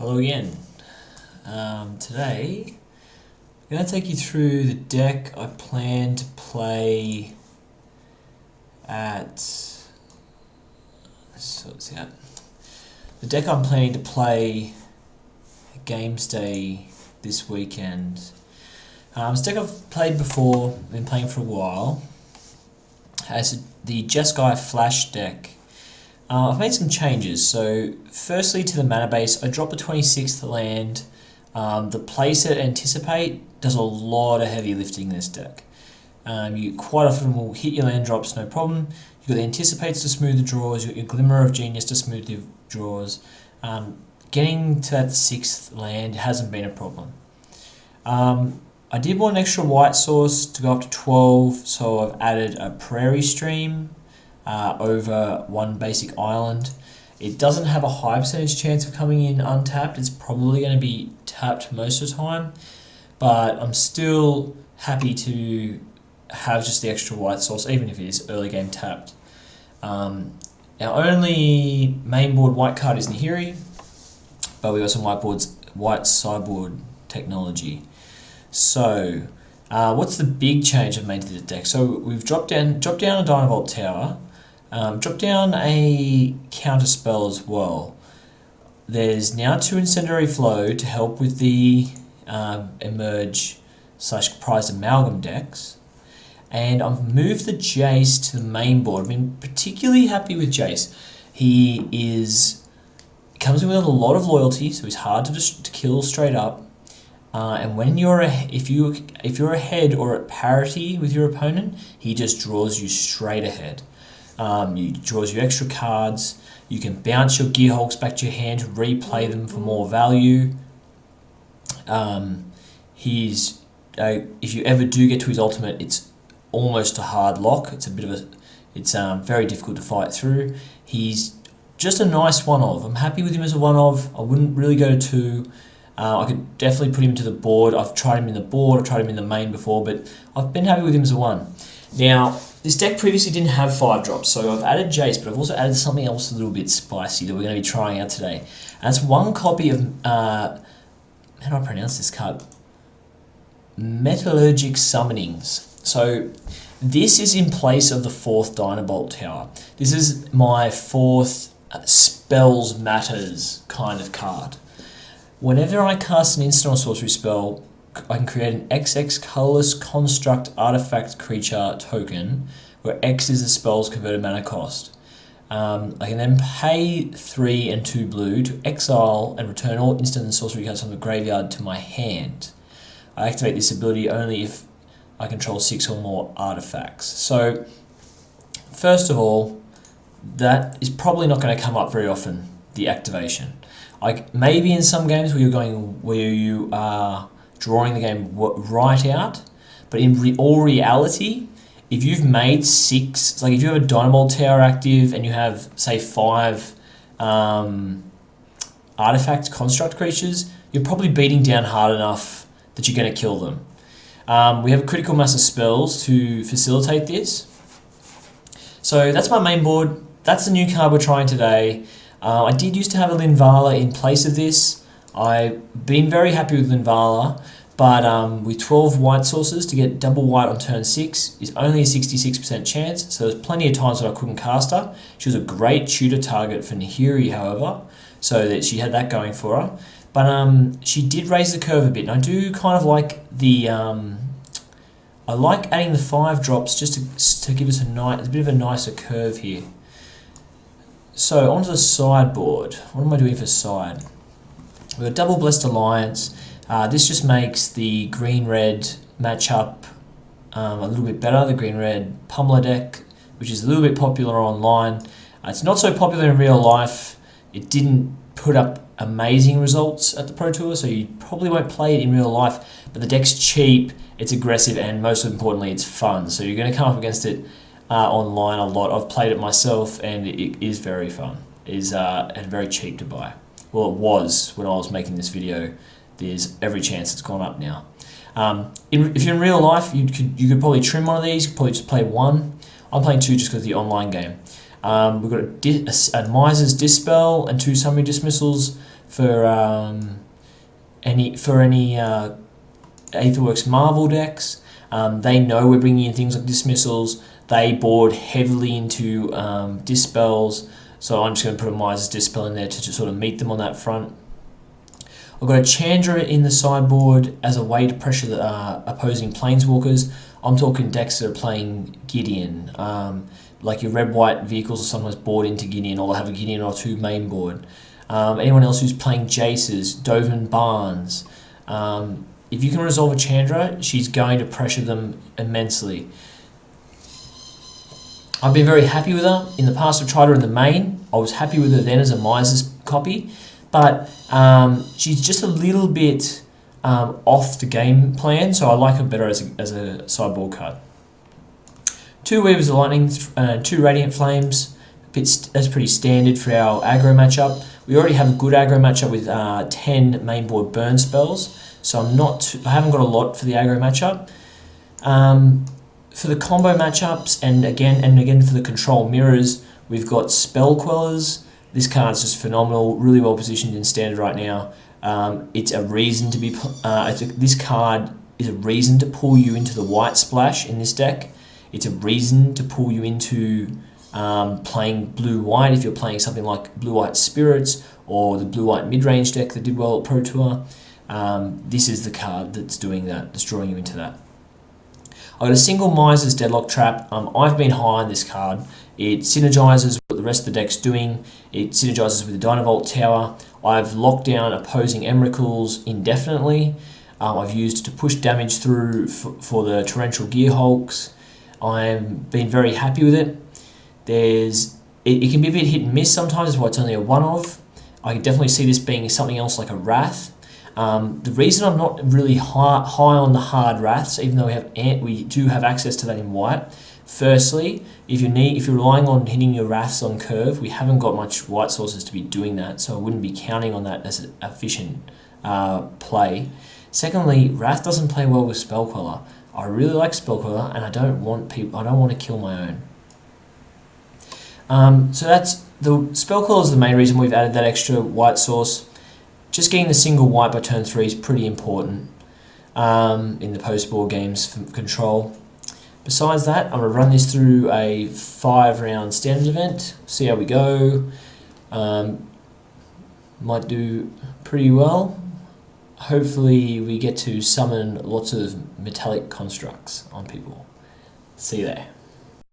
Hello again. Today I'm going to take you through the deck I plan to play at. Let's sort this out. The deck I'm planning to play at Games Day this weekend. It's a deck I've played before, been playing for a while. It's the Jeskai Flash deck. I've made some changes. So firstly, to the mana base, I dropped the 26th land. The playset Anticipate does a lot of heavy lifting in this deck. You quite often will hit your land drops, no problem. You've got the Anticipates to smooth the draws, you've got your Glimmer of Genius to smooth the draws. Getting to that 6th land hasn't been a problem. I did want an extra white source to go up to 12, so I've added a Prairie Stream over one basic island. It doesn't have a high percentage chance of coming in untapped. It's probably going to be tapped most of the time, but I'm still happy to have just the extra white source, even if it is early game tapped. Our only mainboard white card is Nahiri, but we got some white sideboard technology. So what's the big change I've made to the deck? So we've dropped down a Dynavolt Tower, dropped down a counter spell as well. There's now 2 Incendiary Flow to help with the Emerge / Prized Amalgam decks. And I've moved the Jace to the main board. I've been particularly happy with Jace. He comes in with a lot of loyalty, so he's hard to kill straight up. And when if you're ahead or at parity with your opponent, he just draws you straight ahead. He draws you extra cards. You can bounce your Gearhulks back to your hand to replay them for more value. If you ever do get to his ultimate, it's almost a hard lock. It's very difficult to fight through. He's just a nice one-of. I'm happy with him as a one-of. I wouldn't really go to 2. I could definitely put him to the board. I've tried him in the board, I've tried him in the main before, but I've been happy with him as a 1. Now, this deck previously didn't have 5 drops, so I've added Jace, but I've also added something else a little bit spicy that we're going to be trying out today. And it's 1 copy of, how do I pronounce this card? Metallurgic Summonings. So this is in place of the 4th Dynavolt Tower. This is my 4th Spells Matters kind of card. Whenever I cast an instant or sorcery spell, I can create an XX colorless construct artifact creature token, where X is the spell's converted mana cost. I can then pay 3 and 2 blue to exile and return all instant and sorcery cards from the graveyard to my hand. I activate this ability only if I control 6 or more artifacts. So, first of all, that is probably not going to come up very often, the activation. Maybe in some games where you are drawing the game right out, but in all reality, if you've made 6, like if you have a Dynavolt Tower active and you have, say, 5 artifact construct creatures, you're probably beating down hard enough that you're going to kill them. We have a critical mass of spells to facilitate this. So that's my main board. That's the new card we're trying today. I did used to have a Linvala in place of this. I've been very happy with Linvala, but with 12 white sources to get double white on turn 6 is only a 66% chance, so there's plenty of times that I couldn't cast her. She was a great shooter target for Nahiri, however, so that she had that going for her. But she did raise the curve a bit, and I do kind of like the... I like adding the 5 drops just to give us a bit of a nicer curve here. So, onto the sideboard. What am I doing for side? We've got Double Blessed Alliance. This just makes the green-red matchup a little bit better. The green-red Pummeler deck, which is a little bit popular online. It's not so popular in real life. It didn't put up amazing results at the Pro Tour, so you probably won't play it in real life. But the deck's cheap, it's aggressive, and most importantly, it's fun. So you're going to come up against it online a lot. I've played it myself, and it is very fun. It is and very cheap to buy. Well, it was when I was making this video. There's every chance it's gone up now. If you're in real life, you could probably trim one of these. You could probably just play 1. I'm playing 2 just because of the online game. We've got a Miser's Dispel and 2 Summary Dismissals for any Aetherworks Marvel decks. They know we're bringing in things like Dismissals. They board heavily into Dispels, so I'm just going to put a Miser's Dispel in there to just sort of meet them on that front. I've got a Chandra in the sideboard as a way to pressure the opposing Planeswalkers. I'm talking decks that are playing Gideon. Like your red-white vehicles are sometimes board into Gideon, or they'll have a Gideon or two main board. Anyone else who's playing Jaces, Dovin Barnes. If you can resolve a Chandra, she's going to pressure them immensely. I've been very happy with her. In the past, I've tried her in the main. I was happy with her then as a Miser's copy, but she's just a little bit off the game plan, so I like her better as a sideboard card. 2 Weavers of Lightning, 2 Radiant Flames. That's pretty standard for our aggro matchup. We already have a good aggro matchup with 10 mainboard burn spells, so I haven't got a lot for the aggro matchup. For the combo matchups and again for the control mirrors, we've got Spell Quellers. This card's just phenomenal, really well positioned in standard right now. It's a reason to be. This card is a reason to pull you into the white splash in this deck. It's a reason to pull you into playing blue-white if you're playing something like blue-white Spirits or the blue-white mid-range deck that did well at Pro Tour. This is the card that's doing that, that's drawing you into that. I've got a single Miser's Deadlock Trap. I've been high on this card. It synergizes what the rest of the deck's doing. It synergizes with the Dynavolt Tower. I've locked down opposing Emrakuls indefinitely. I've used it to push damage through for the Torrential Gearhulks. I've been very happy with it. It can be a bit hit and miss sometimes, that's why it's only a one-of. I can definitely see this being something else like a Wrath. The reason I'm not really high on the hard Wraths, even though we do have access to that in white. Firstly, if you're relying on hitting your Wraths on curve, we haven't got much white sources to be doing that, so I wouldn't be counting on that as an efficient play. Secondly, Wrath doesn't play well with Spell Queller. I really like Spell Queller, and I don't want to kill my own. So that's the Spell Queller is the main reason we've added that extra white source. Just getting the single white by turn 3 is pretty important in the post-board games for control. Besides that, I'm going to run this through a 5-round standard event, see how we go. Might do pretty well. Hopefully we get to summon lots of metallic constructs on people. See you there.